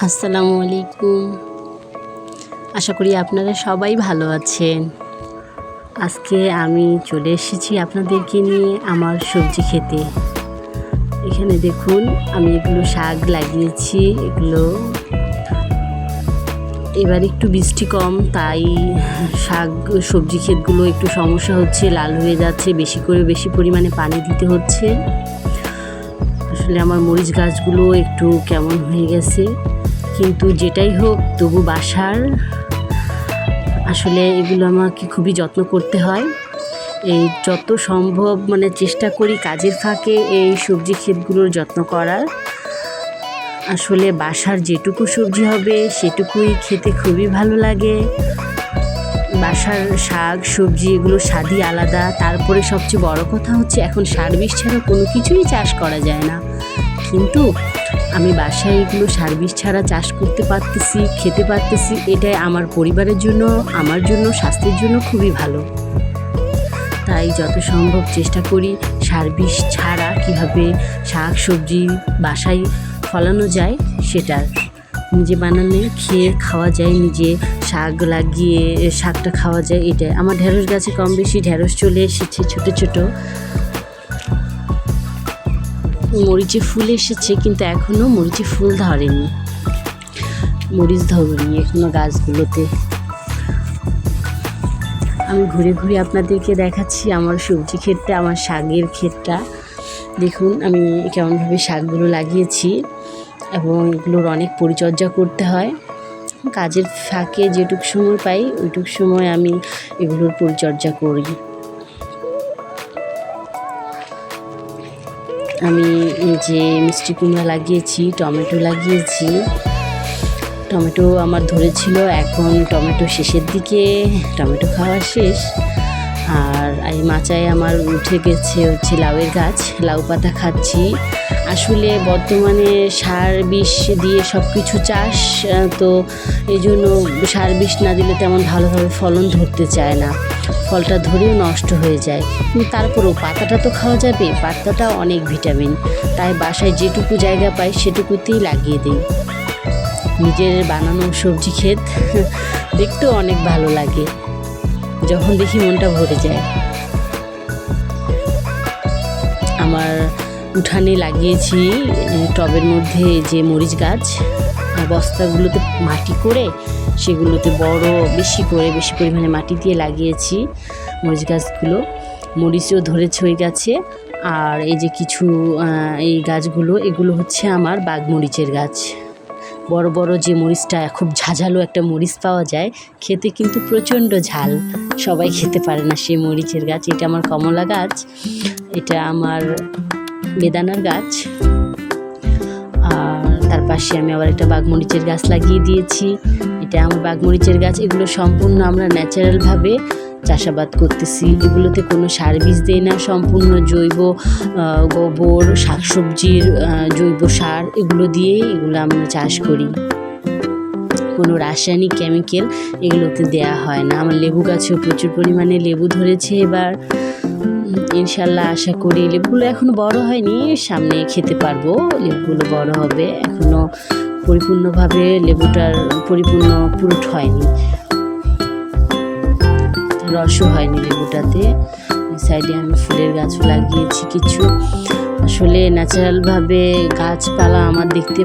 আসসালামু আলাইকুম। আশা করি আপনারা সবাই ভালো আছেন। আজকে আমি চলে এসেছি আপনাদেরকে নিয়ে আমার সবজি খেতে। এখানে দেখুন আমি এগুলো শাক লাগিয়েছি। এবার একটু বৃষ্টি কম, তাই সবজি ক্ষেতগুলো একটু সমস্যা হচ্ছে, লাল হয়ে যাচ্ছে, বেশি পরিমাণে পানি দিতে হচ্ছে। আসলে আমার মরিচ গাছগুলো একটু কেমন হয়ে গেছে, কিন্তু যেটাই হোক তবু বাসার আসলে এগুলো আমাকে খুবই যত্ন করতে হয়। এই যত সম্ভব চেষ্টা করি কাজের ফাঁকে এই সবজি ক্ষেতগুলোর যত্ন করার। আসলে বাসার যেটুকু সবজি হবে সেটুকুই খেতে খুবই ভালো লাগে। বাসার শাক সবজি এগুলো স্বাদই আলাদা। তারপরে সবচেয়ে বড় কথা হচ্ছে এখন সার বিষ ছাড়া কোনো কিছুই চাষ করা যায় না, কিন্তু আমি বাসায় এগুলো সার বিষ ছাড়া চাষ করতে পারতেছি, খেতে পারতেছি। এটাই আমার পরিবারের জন্য, আমার জন্য, স্বাস্থ্যের জন্য খুবই ভালো। তাই যত সম্ভব চেষ্টা করি সার বিষ ছাড়া কীভাবে শাক সবজি বাসায় ফলানো যায় সেটা নিজে বানালে খেয়ে খাওয়া যায়, নিজে শাক লাগিয়ে শাকটা খাওয়া যায়। এটাই আমার ঢেঁড়স গাছে কম বেশি ঢেঁড়স চলে এসেছে, ছোট ছোট মরিচে ফুল এসেছে, কিন্তু এখনও মরিচে ফুল ধরেনি, মরিচ ধরেনি এখনও গাছগুলোতে। আমি ঘুরে ঘুরে আপনাদেরকে দেখাচ্ছি আমার সবজি ক্ষেতটা, আমার শাকের ক্ষেতটা। দেখুন আমি কেমনভাবে শাকগুলো লাগিয়েছি, এবং এগুলোর অনেক পরিচর্যা করতে হয়। কাজের ফাঁকে যেটুক সময় পাই ওইটুক সময় আমি এগুলোর পরিচর্যা করি। আমি যে মিষ্টি কুমড়া লাগিয়েছি, টমেটো লাগিয়েছি। টমেটো আমার ধরেছিল, এখন টমেটো শেষের দিকে, টমেটো খাওয়া শেষ। আর এই মাচায় আমার উঠে গেছে লাউয়ের গাছ, লাউ পাতা খাচ্ছি। আসলে বর্তমানে সার বিষ দিয়ে সব কিছু চাষ, তো এই জন্য সার বিষ না দিলে তেমন ভালোভাবে ফলন ধরতে চায় না, ফলটা ধরেও নষ্ট হয়ে যায়। কিন্তু তারপরেও পাতাটা তো খাওয়া যাবে, পাতাটা অনেক ভিটামিন, তাই বাসায় যেটুকু জায়গা পাই সেটুকুতেই লাগিয়ে দিই। নিজের বানানো সবজি ক্ষেত দেখতেও অনেক ভালো লাগে, যখন দেখি মনটা ভরে যায়। আমার উঠানে লাগিয়েছি টবের মধ্যে যে মরিচ গাছ, বস্তাগুলোতে মাটি করে সেগুলোতে বেশি পরিমাণে মাটি দিয়ে লাগিয়েছি মরিচ গাছগুলো। মরিচও ধরেছে ওই গাছে। আর এই যে কিছু এই গাছগুলো, এগুলো হচ্ছে আমার বাঘমরিচের গাছ। বড় বড় যে মরিচটা, খুব ঝাঁঝালো একটা মরিচ পাওয়া যায়, খেতে কিন্তু প্রচণ্ড ঝাল, সবাই খেতে পারে না সেই মরিচের গাছ। এটা আমার কমলা গাছ, এটা আমার বেদানার গাছ, আর তার পাশে আমি আবার একটা বাঘমরিচের গাছ লাগিয়ে দিয়েছি। এটা আমার বাঘমরিচের গাছ। এগুলো সম্পূর্ণ আমরা ন্যাচারালভাবে চাষাবাদ করতেছি, এগুলোতে কোনো সার বিষ দেই না, সম্পূর্ণ জৈব গোবর, শাকসবজির জৈব সার, এগুলো দিয়েই এগুলো আমরা চাষ করি। কোনো রাসায়নিক কেমিক্যাল এগুলোতে দেয়া হয় না। আমার লেবু গাছেও প্রচুর পরিমাণে লেবু ধরেছে এবার, ইনশাল্লাহ আশা করি। লেবুগুলো এখনও বড় হয়নি, সামনে খেতে পারবো, লেবুগুলো বড় হবে। এখনও পরিপূর্ণভাবে লেবুটার পুরুট হয়নি, রসও হয়নি লেবুটাতে। সাইডে আমি ফুলের গাছও লাগিয়েছি কিছু। আসলে ন্যাচারালভাবে গাছপালা আমার দেখতে